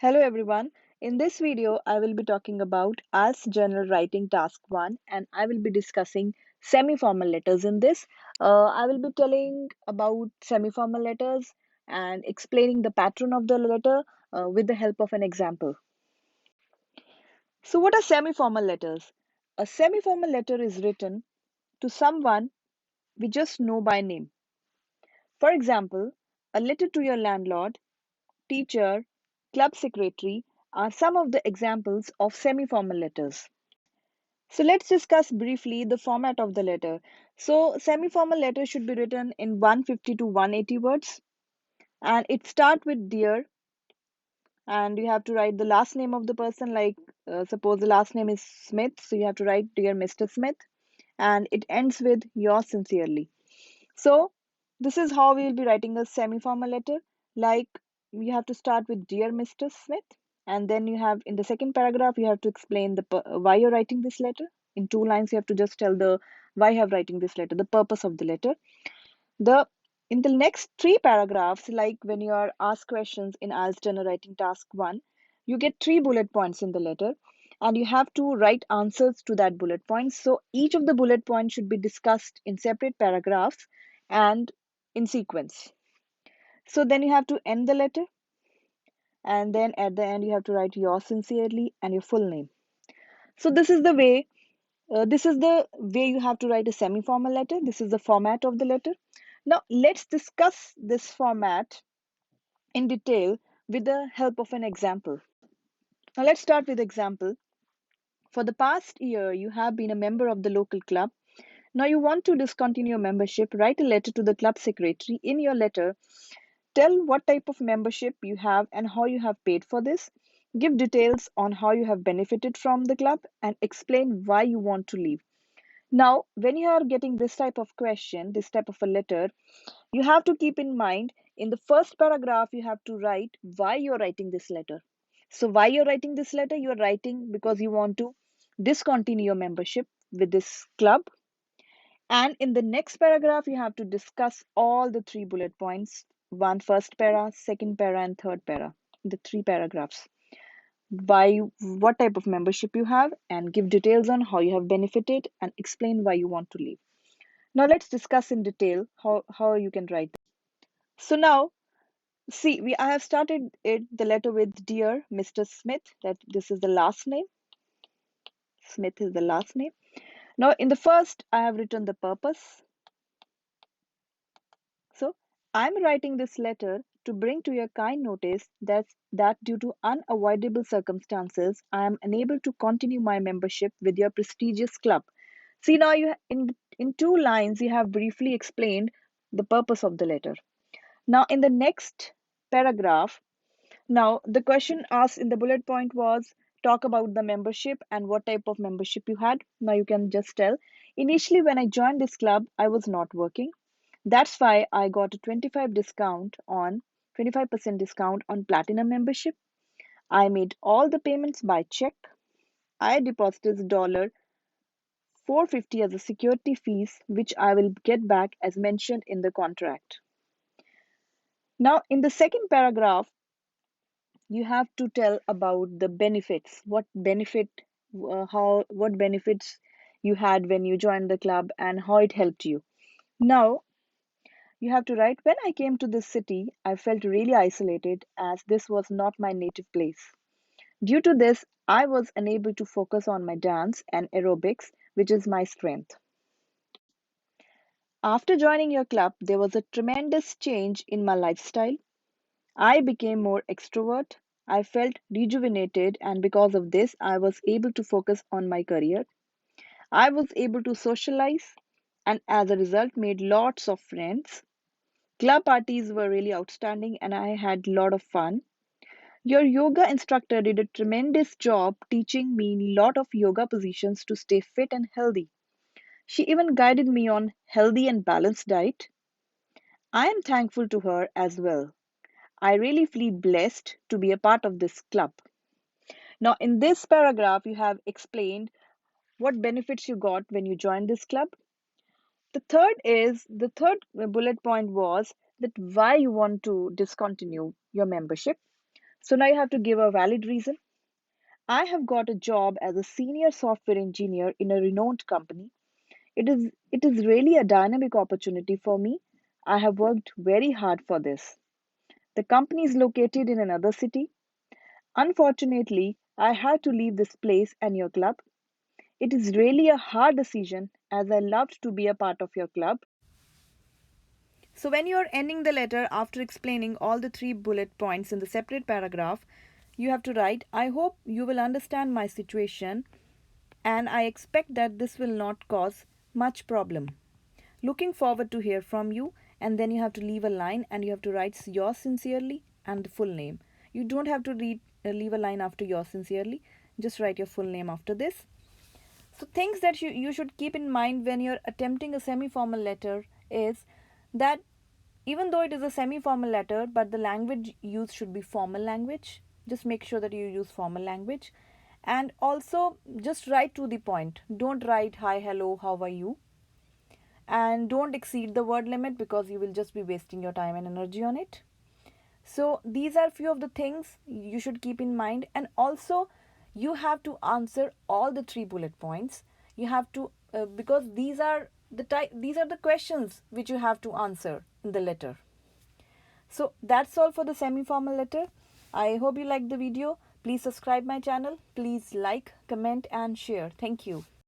Hello everyone. In this video, I will be talking about ALS Journal Writing Task 1 and I will be discussing semi-formal letters in this. I will be telling about semi-formal letters and explaining the pattern of the letter with the help of an example. So what are semi-formal letters? A semi-formal letter is written to someone we just know by name. For example, a letter to your landlord, teacher, club secretary are some of the examples of semi-formal letters. So let's discuss briefly the format of the letter. So semi-formal letter should be written in 150 to 180 words and it start with dear and you have to write the last name of the person like suppose the last name is Smith, so you have to write dear Mr. Smith and it ends with yours sincerely. So this is how we will be writing a semi-formal letter. Like you have to start with Dear Mr. Smith, and then you have in the second paragraph you have to explain why you're writing this letter. In 2 lines, you have to just tell the why you have writing this letter, the purpose of the letter. The in the next 3 paragraphs, like when you are asked questions in IELTS Journal Writing Task 1, you get 3 bullet points in the letter and you have to write answers to that bullet points. So each of the bullet points should be discussed in separate paragraphs and in sequence. So then you have to end the letter and then at the end you have to write yours sincerely and your full name. So this is the way you have to write a semi-formal letter. This is the format of the letter. Now let's discuss this format in detail with the help of an example. Now let's start with example. For the past year, you have been a member of the local club. Now you want to discontinue your membership. Write a letter to the club secretary. In your letter, tell what type of membership you have and how you have paid for this. Give details on how you have benefited from the club and explain why you want to leave. Now, when you are getting this type of question, this type of a letter, you have to keep in mind in the first paragraph, you have to write why you're writing this letter. So, why you're writing this letter? You're writing because you want to discontinue your membership with this club. And in the next paragraph, you have to discuss all the 3 bullet points one first para, second para, and third para, the 3 paragraphs. Why, what type of membership you have, and give details on how you have benefited and explain why you want to leave. Now, let's discuss in detail how you can write. So now, see, I have started the letter with Dear Mr. Smith, that this is the last name. Smith is the last name. Now, in the first, I have written the purpose. So, I'm writing this letter to bring to your kind notice that due to unavoidable circumstances, I am unable to continue my membership with your prestigious club. See, now in 2 lines, you have briefly explained the purpose of the letter. Now, in the next paragraph, now the question asked in the bullet point was talk about the membership and what type of membership you had. Now you can just tell. Initially, when I joined this club, I was not working. That's why I got a 25% discount on platinum membership. I made all the payments by check. I deposited dollar 450 as a security fees, which I will get back as mentioned in the contract. Now, in the second paragraph, you have to tell about the benefits. What benefits you had when you joined the club and how it helped you. Now, you have to write, when I came to this city, I felt really isolated as this was not my native place. Due to this, I was unable to focus on my dance and aerobics, which is my strength. After joining your club, there was a tremendous change in my lifestyle. I became more extrovert. I felt rejuvenated, and because of this, I was able to focus on my career. I was able to socialize, and as a result, made lots of friends. Club parties were really outstanding and I had a lot of fun. Your yoga instructor did a tremendous job teaching me a lot of yoga positions to stay fit and healthy. She even guided me on healthy and balanced diet. I am thankful to her as well. I really feel blessed to be a part of this club. Now, in this paragraph, you have explained what benefits you got when you joined this club. The third bullet point was that why you want to discontinue your membership. So now you have to give a valid reason. I have got a job as a senior software engineer in a renowned company. It is really a dynamic opportunity for me. I have worked very hard for this. The company is located in another city. Unfortunately, I had to leave this place and your club. It is really a hard decision as I loved to be a part of your club. So, when you are ending the letter after explaining all the three bullet points in the separate paragraph, you have to write, I hope you will understand my situation and I expect that this will not cause much problem. Looking forward to hear from you, and then you have to leave a line and you have to write yours sincerely and the full name. You don't have to leave a line after yours sincerely, just write your full name after this. So, things that you should keep in mind when you're attempting a semi formal letter is that even though it is a semi formal letter, but the language used should be formal language. Just make sure that you use formal language. And also, just write to the point. Don't write hi, hello, how are you? And don't exceed the word limit because you will just be wasting your time and energy on it. So these are few of the things you should keep in mind, and also you have to answer all the three bullet points. You have to because these are the questions which you have to answer in the letter. So that's all for the semi formal letter. I hope you liked the video. Please subscribe my channel. Please like, comment and share. Thank you.